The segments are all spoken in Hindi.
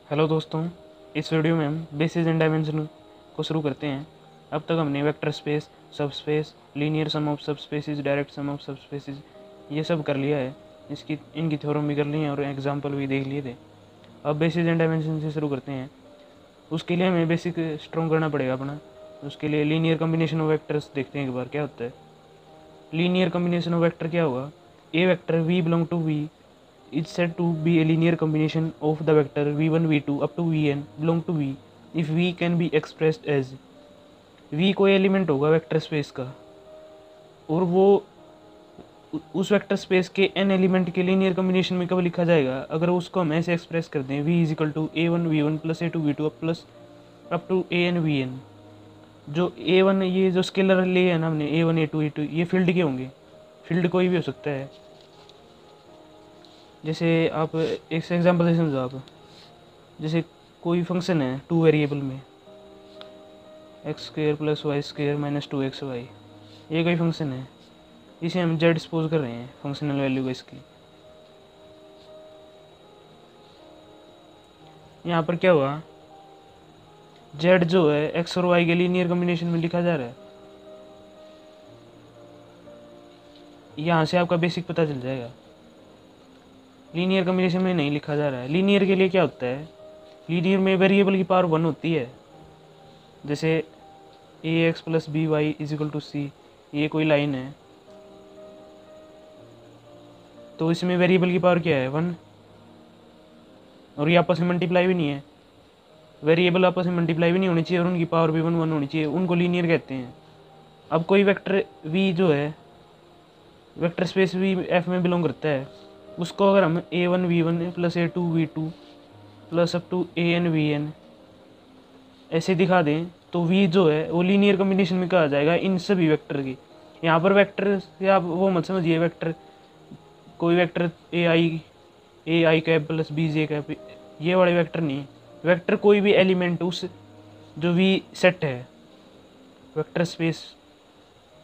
हेलो दोस्तों, इस वीडियो में हम बेसिस एंड डायमेंशन को शुरू करते हैं। अब तक हमने वेक्टर स्पेस, सब स्पेस, लीनियर सम ऑफ सब स्पेसिस, डायरेक्ट सम ऑफ सब स्पेसिस ये सब कर लिया है। इनकी थ्योरम भी कर ली है और एग्जांपल भी देख लिए थे। अब बेसिस एंड डायमेंशन से शुरू करते हैं। उसके लिए हमें बेसिक स्ट्रॉन्ग करना पड़ेगा अपना। उसके लिए लीनियर कम्बिनेशन ऑफ वेक्टर्स देखते हैं एक बार क्या होता है। लीनियर कम्बिनेशन ऑफ वेक्टर क्या होगा? A vector V belong to V is said to be a linear combination of the vector v1 v2 up to vn belong to v if v can be expressed as v कोई एलिमेंट होगा वेक्टर स्पेस का और वो उस वेक्टर स्पेस के n एलिमेंट के लीनियर कम्बिनेशन में कब लिखा जाएगा? अगर उसको हम ऐसे एक्सप्रेस कर दें v is equal to a one v one plus a two v two plus up to a n v n. जो ए वन ये जो स्केलर लिए है ना हमने ए वन ए टू ये फील्ड के होंगे। फील्ड कोई भी हो सकता है। जैसे आप एक एग्जांपल दे समझो आप, जैसे कोई फंक्शन है टू वेरिएबल में x square plus y square minus two x y, ये कोई फंक्शन है। इसे हम जेड सपोज कर रहे हैं फंक्शनल वैल्यू को इसकी। यहाँ पर क्या हुआ? जेड जो है एक्स और वाई के लीनियर कम्बिनेशन में लिखा जा रहा है। यहाँ से आपका बेसिक पता चल जाएगा। लीनियर कम्बिनेशन में नहीं लिखा जा रहा है। लीनियर के लिए क्या होता है? लीनियर में वेरिएबल की पावर 1 होती है। जैसे a x plus b y is equal to c, ये कोई लाइन है तो इसमें वेरिएबल की पावर क्या है? 1। और ये आपस में मल्टीप्लाई भी नहीं है। वेरिएबल आपस में मल्टीप्लाई भी नहीं होनी चाहिए और उनकी पावर भी 1 1 होनी चाहिए। उनको लीनियर कहते हैं। अब कोई वेक्टर वी जो है वेक्टर स्पेस वी एफ में बिलोंग करता है, उसको अगर हम a one v one plus a two v two plus up to a n v n ऐसे दिखा दें तो v जो है वो लीनियर कम्बिनेशन में कहा जाएगा इन सभी वेक्टर की। यहाँ पर वेक्टर से आप वो मत समझिए वेक्टर कोई vector a i cap plus b j cap ये वाले वेक्टर नहीं। वेक्टर कोई भी एलिमेंट उस जो v सेट है। वेक्टर स्पेस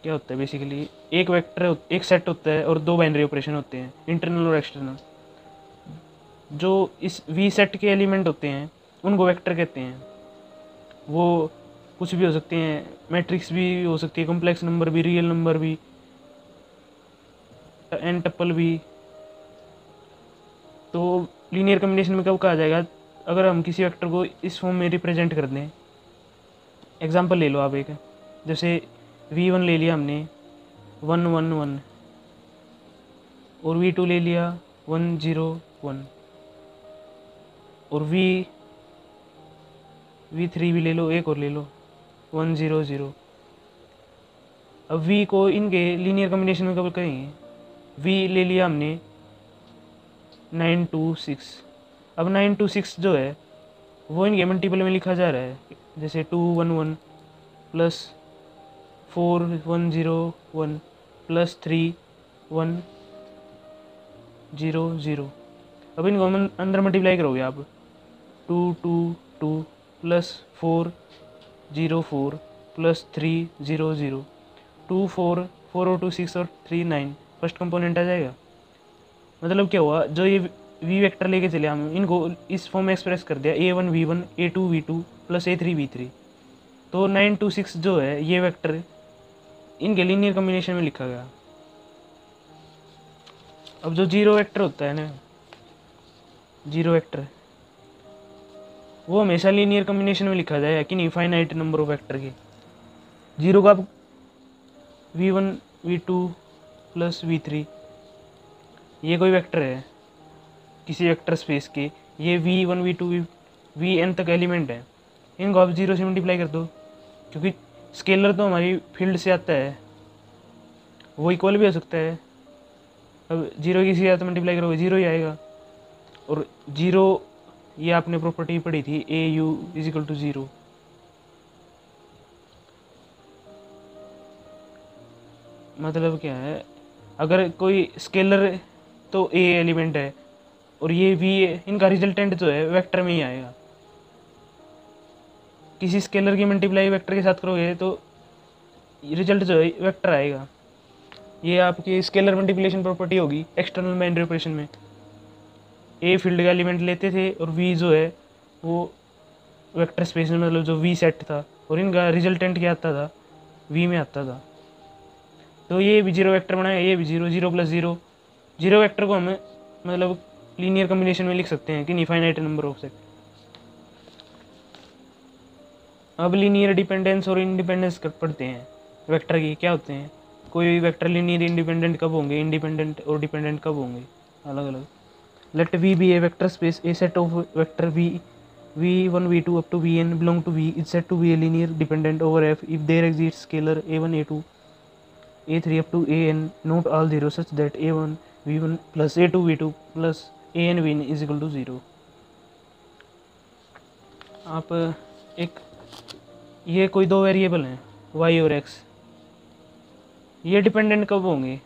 क्या होता है? बेसिकली एक वेक्टर एक सेट होता है और दो बाइनरी ऑपरेशन होते हैं, इंटरनल और एक्सटर्नल। जो इस v सेट के एलिमेंट होते हैं उनको वेक्टर कहते हैं। वो कुछ भी हो सकते हैं, मैट्रिक्स भी हो सकती है, कॉम्प्लेक्स नंबर भी, रियल नंबर भी, एन टप्पल भी। तो लीनियर कम्बिनेशन में कब कहा जाएगा? अगर हम किसी वेक्टर को इस फॉर्म में रिप्रेजेंट कर दें। एग्जांपल ले लो आप एक, जैसे v1 ले लिया हमने 1 1 1 और v2 ले लिया 1 0 1 और v3 भी ले लो, एक और ले लो 1 0 0। अब v को इनके लीनियर कम्बिनेशन में कब करेंगे? v ले लिया हमने 9 2 6। अब 9 2 6 जो है वो इनके मल्टीपल में लिखा जा रहा है। जैसे 2 1 1 प्लस 4 1 0 1 प्लस 3 1 0 0। अब इनको अंदर मल्टीप्लाई करोगे आप 2 2 2 प्लस 4 0 4 प्लस 3 0 0 2 4 4 और 2 6 और 3 9 फर्स्ट कंपोनेंट आ जाएगा। मतलब क्या हुआ? जो ये वी वेक्टर लेके चले हम इनको इस फॉर्म में एक्सप्रेस कर दिया a one v one a two v two plus a three v three. तो 9 2 6 जो है ये वेक्टर इनके लीनियर कम्बिनेशन में लिखा गया। अब जो जीरो वेक्टर होता है ना, जीरो वेक्टर वो हमेशा लीनियर कम्बिनेशन में लिखा जाएगा कि नहीं फाइनाइट नंबर ऑफ वेक्टर के। जीरो का v1 v2 प्लस v3 ये कोई वेक्टर है किसी वेक्टर स्पेस के। ये v1 v2 vn तक एलिमेंट है। इनको आप जीरो से मल्टीप्लाई कर दो क्योंकि स्केलर तो हमारी फील्ड से आता है, वो इक्वल भी हो सकता है। अब जीरो की सी तो मल्टीप्लाई करोगे जीरो ही आएगा। और जीरो ये आपने प्रॉपर्टी पढ़ी थी a u is equal to zero. मतलब क्या है? अगर कोई स्केलर तो ए एलिमेंट है और ये वी इनका रिजल्टेंट जो है वेक्टर में ही आएगा। किसी स्केलर की मल्टीप्लाई वेक्टर के साथ करोगे तो रिजल्ट जो है वेक्टर आएगा। ये आपकी स्केलर मल्टीप्लिकेशन प्रॉपर्टी होगी एक्सटर्नल बाइनरी ऑपरेशन में। ए फील्ड का एलिमेंट लेते थे और वी जो है वो वेक्टर स्पेस में मतलब जो वी सेट था, और इनका रिजल्टेंट क्या आता था, वी में आता था। तो ये भी जीरो वेक्टर बनाएगा, ये भी zero, zero plus zero. Zero vector को हमें मतलब लीनियर कम्बिनेशन में लिख सकते हैं कि इनफाइनाइट नंबर ऑफ सेट। अब लीनियर डिपेंडेंस और इंडिपेंडेंस पढ़ते हैं वेक्टर की, क्या होते हैं। कोई भी वेक्टर लीनियर इंडिपेंडेंट कब होंगे, इंडिपेंडेंट और डिपेंडेंट कब होंगे, अलग अलग। Let V be a vector space, a set of vector v v1 v2 up to vn belong to v is said to be a linear dependent over f if there exists scalar a1 a2 a3 up to an not all zero such that a1 v1 plus a2 v2 plus an vn is equal to 0। आप एक ये कोई दो वेरिएबल हैं y और x, ये डिपेंडेंट कब होंगे,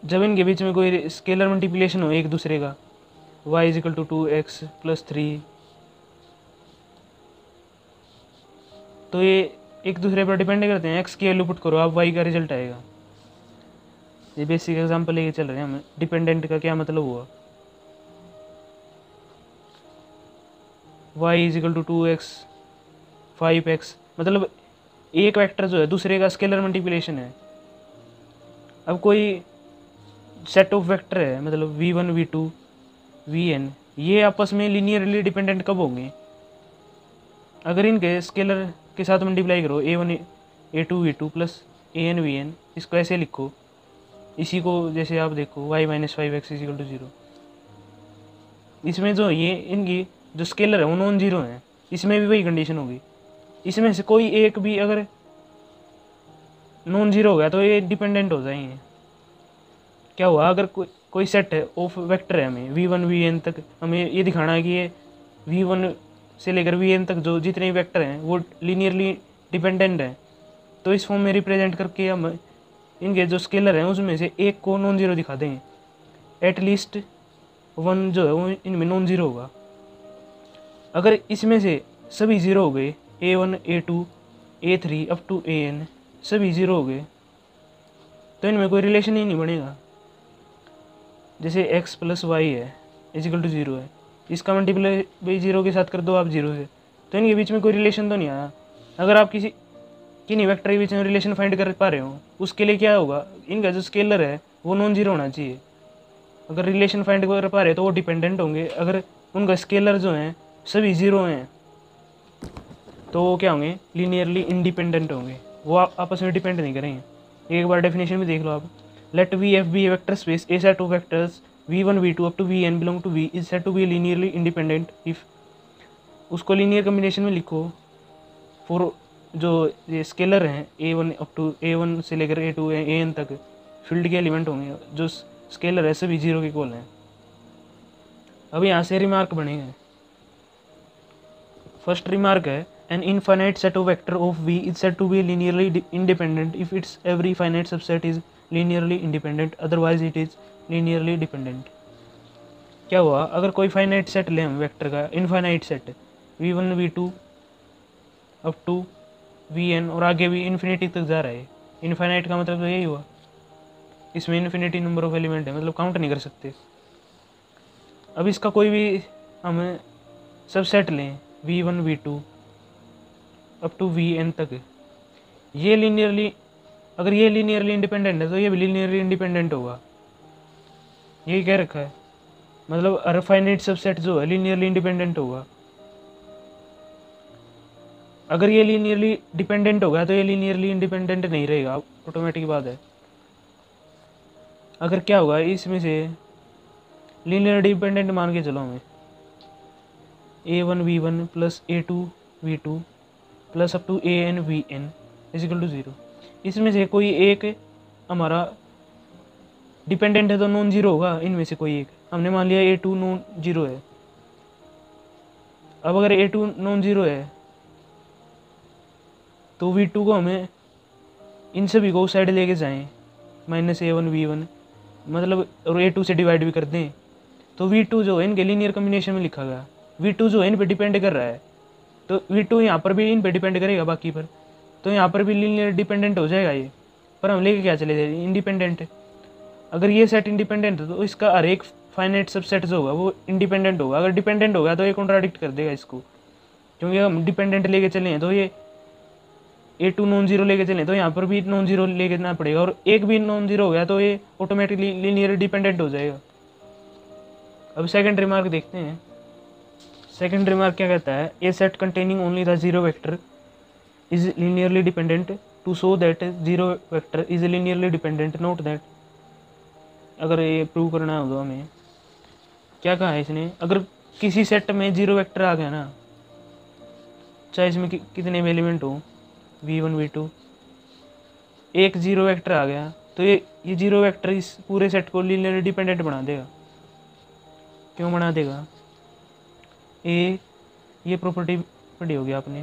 जब इनके बीच में कोई स्केलर मल्टीप्लिकेशन हो एक दूसरे का, y is equal to 2x plus 3, तो ये एक दूसरे पर डिपेंड करते हैं। x की वैल्यू पुट करो, आप y का रिजल्ट आएगा। ये बेसिक एग्जांपल लेके चल रहे हैं हमें। डिपेंडेंट का क्या मतलब हुआ, y is equal to 2x 5x, मतलब एक वेक्टर जो है दूसरे का स्केलर मल्टीप्लिकेशन है। अब कोई सेट ऑफ वेक्टर है, मतलब v1 v2 vn, ये आपस में लीनियरली डिपेंडेंट कब होंगे, अगर इनके स्केलर के साथ मल्टीप्लाई करो, a1 a2 v2 plus an vn, इसको ऐसे लिखो, इसी को जैसे आप देखो y minus 5x is equal to 0। इसमें जो ये इनकी जो स्केलर है वो नॉन जीरो है, इसमें भी वही कंडीशन होगी। इसमें से कोई एक भी अगर नॉन जीरो हो गया तो ये डिपेंडेंट हो जाएंगे। क्या हुआ, अगर कोई सेट है ऑफ वेक्टर है, हमें v1 vn तक हमें ये दिखाना है कि ये v1 से लेकर vn तक जो जितने वेक्टर हैं वो लीनियरली डिपेंडेंट हैं, तो इस फॉर्म में रिप्रेजेंट करके हम इनके जो स्केलर हैं उसमें से एक को नॉन जीरो दिखा देंगे। एटलीस्ट वन जो है वो इनमें नॉन जीरो होगा। अगर इसमें से सभी ज़ीरो हो गए, a1 a2 a3 up to an सभी ज़ीरो हो गए, तो इनमें कोई रिलेशन ही नहीं बनेगा। जैसे x प्लस वाई है इजिकल टू 0 है, इसका मल्टीप्लाई भाई 0 के साथ कर दो आप 0 से, तो इनके बीच में कोई रिलेशन तो नहीं आया। अगर आप किन्हीं वेक्टर के बीच में रिलेशन फाइंड कर पा रहे हो, उसके लिए क्या होगा, इनका जो स्केलर है वो नॉन जीरो होना चाहिए। अगर रिलेशन फाइंड कर पा रहे तो वो डिपेंडेंट होंगे। अगर उनका स्केलर जो हैं सभी ज़ीरो हैं तो वो क्या होंगे, लीनियरली इंडिपेंडेंट होंगे, वो आपस में डिपेंड नहीं करेंगे। एक बार डेफिनेशन भी देख लो आप। Let V F be a vector space, a set of vectors v1 v2 up to vn belong to v is set to be linearly independent if, उसको लीनियर कम्बिनेशन में लिखो फॉर जो ये स्केलर हैं a1 अप टू a1 से लेकर a2 an तक फील्ड के एलिमेंट होंगे, जो स्केलर है सभी जीरो के इक्वल हैं। अब यहाँ से रिमार्क बनेगा। फर्स्ट रिमार्क है, an infinite set of vector of v is said to be linearly independent if its every finite subset is linearly independent, otherwise it is linearly dependent। क्या हुआ, अगर कोई फाइनाइट सेट लें हम वेक्टर का, infinite set v1 v2 up to vn और आगे भी इन्फिनिटी तक जा रहा है। इनफाइनाइट का मतलब तो यही हुआ, इसमें इन्फिनिटी नंबर ऑफ एलिमेंट है, मतलब काउंट नहीं कर सकते। अब इसका कोई भी हम सबसेट लें v1 v2 up to vn तक, ये लीनियरली, अगर ये लीनियरली इंडिपेंडेंट है तो ये भी लीनियरली इंडिपेंडेंट होगा। यही कह रखा है, मतलब हर फाइनाइट सबसेट जो है लीनियरली इंडिपेंडेंट होगा। अगर ये लीनियरली डिपेंडेंट होगा तो ये लीनियरली इंडिपेंडेंट नहीं रहेगा, ऑटोमेटिक बात है। अगर क्या होगा, इसमें से लीनियर डिपेंडेंट मान के चलो हमें a1 v1 plus a2 v2 plus up to an vn is equal to 0, इसमें से कोई एक हमारा डिपेंडेंट है तो नॉन जीरो होगा। इनमें से कोई एक, हमने मान लिया a2 नॉन जीरो है। अब अगर a2 नॉन जीरो है तो v2 को हमें इन सभी को उस साइड लेके जाएं, माइनस a1 v1, मतलब और a2 से डिवाइड भी कर दें, तो v2 जो है इनके लीनियर कम्बिनेशन में लिखा गया, v2 जो है इन पे डिपेंड कर रहा है, तो v2 यहाँ पर भी इन पे डिपेंड करेगा बाकी पर, तो यहाँ पर भी लीनियर डिपेंडेंट हो जाएगा ये। पर हम लेके क्या चले जाए, इंडिपेंडेंट है। अगर ये सेट इंडिपेंडेंट है तो इसका हर एक फाइनाइट सबसेट जो होगा वो इंडिपेंडेंट होगा। अगर डिपेंडेंट होगा तो ये कॉन्ट्राडिक्ट कर देगा इसको, क्योंकि हम डिपेंडेंट लेके चले हैं तो ये A2 नॉन जीरो लेके चले तो यहाँ पर भी नॉन जीरो लेके ना पड़ेगा, और एक भी नॉन जीरो हो गया तो ये ऑटोमेटिकली लीनियर डिपेंडेंट हो जाएगा। अब सेकंड रिमार्क देखते हैं। सेकंड रिमार्क क्या कहता है, a set containing only the zero vector is linearly dependent to show that zero vector is linearly dependent, note that. अगर ये प्रूव करना होगा हमें, क्या कहा है इसने, अगर किसी सेट में जीरो वेक्टर आ गया ना, चाहे इसमें कितने भी एलिमेंट हो v1 v2, एक जीरो वेक्टर आ गया तो ये जीरो वेक्टर इस पूरे सेट को लीनियरली डिपेंडेंट बना देगा। क्यों बना देगा, ये प्रॉपर्टी पढ़ी होगी आपने,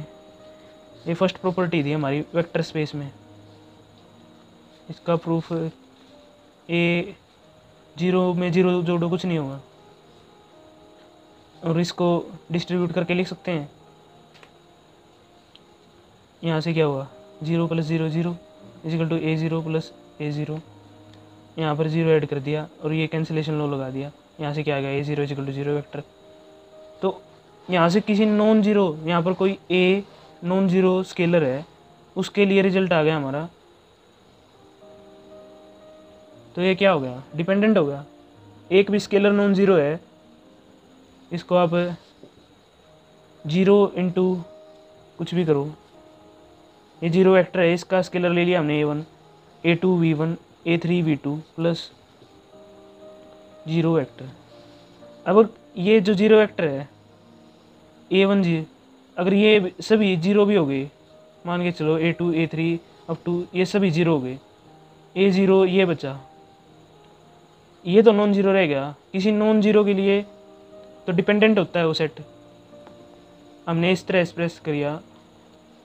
ये फर्स्ट प्रॉपर्टी थी हमारी वेक्टर स्पेस में। इसका प्रूफ ए जीरो में जीरो जोड़ो कुछ नहीं होगा, और इसको डिस्ट्रीब्यूट करके लिख सकते हैं। यहाँ से क्या हुआ, 0 + 0 0 = A0 + A0, यहाँ पर 0 ऐड कर दिया और ये कैंसिलेशन लॉ लगा दिया। यहाँ से क्या आ गया, A0 = 0 वेक्टर। तो यहाँ से किसी नॉन जीरो, यहाँ पर कोई A नॉन जीरो स्केलर है, उसके लिए रिजल्ट आ गया हमारा, तो ये क्या हो गया, डिपेंडेंट हो गया। एक भी स्केलर नॉन जीरो है, इसको आप 0 × कुछ भी करो, ये जीरो वेक्टर है, इसका स्केलर ले लिया हमने A1, A2 V1, A3 V2 plus zero vector. अब ये जो जीरो वेक्टर है A1 जी, अगर ये सभी जीरो भी हो गए, मान के चलो A2 A3 अप टू ये सभी जीरो हो गए, A0 ये बचा, ये तो नॉन जीरो रह गया। किसी नॉन जीरो के लिए तो डिपेंडेंट होता है वो सेट। हमने इस तरह एक्सप्रेस किया,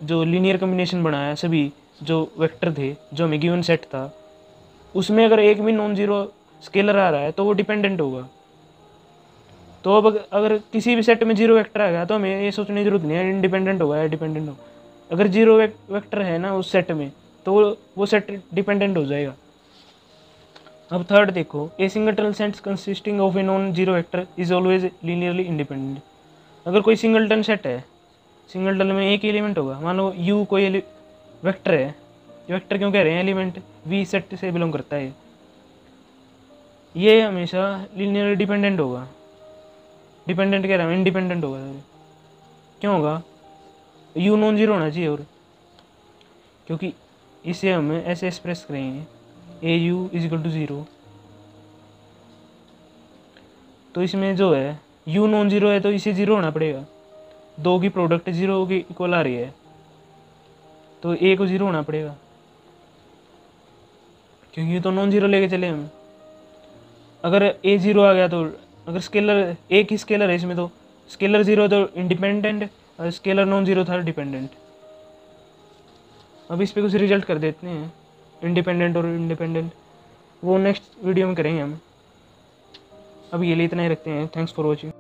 जो लीनियर कॉम्बिनेशन बनाया, सभी जो वेक्टर थे जो हमें गिवन सेट था, उसमें अगर एक भी नॉन जीरो स्केलर आ रहा है तो वो डिपेंडेंट होगा। तो अब अगर किसी भी सेट में जीरो वेक्टर आ गया तो हमें ये सोचने की जरूरत नहीं है इंडिपेंडेंट होगा या डिपेंडेंट होगा। अगर जीरो वेक्टर है ना उस सेट में तो वो सेट डिपेंडेंट हो जाएगा। अब थर्ड देखो, a singleton set consisting of a non zero vector is always linearly independent. अगर कोई सिंगलटन सेट है, सिंगलटन में एक एलिमेंट होगा, मान लो u कोई वेक्टर है, वेक्टर क्यों कह रहे हैं, एलिमेंट v सेट से बिलोंग करता है, ये हमेशा लीनियरली डिपेंडेंट होगा। डिपेंडेंट कह रहा हूँ, इंडिपेंडेंट होगा। क्यों होगा, u नॉन जीरो होना चाहिए, और क्योंकि इसे हम ऐसे एक्सप्रेस करेंगे au = 0, तो इसमें जो है u नॉन जीरो है तो इसे जीरो होना पड़ेगा। दो की प्रोडक्ट जीरो की इक्वल आ रही है तो a को जीरो होना पड़ेगा, क्योंकि तो नॉन जीरो लेके चले हम। अगर a जीरो आ गया तो अगर स्केलर एक ही स्केलर है इसमें, तो स्केलर जीरो तो इंडिपेंडेंट और स्केलर नॉन जीरो था डिपेंडेंट। अब इस पे कुछ रिजल्ट कर देते हैं, इंडिपेंडेंट और इंडिपेंडेंट, वो नेक्स्ट वीडियो में करेंगे हम। अब ये लिए इतना ही रखते हैं। Thanks for watching.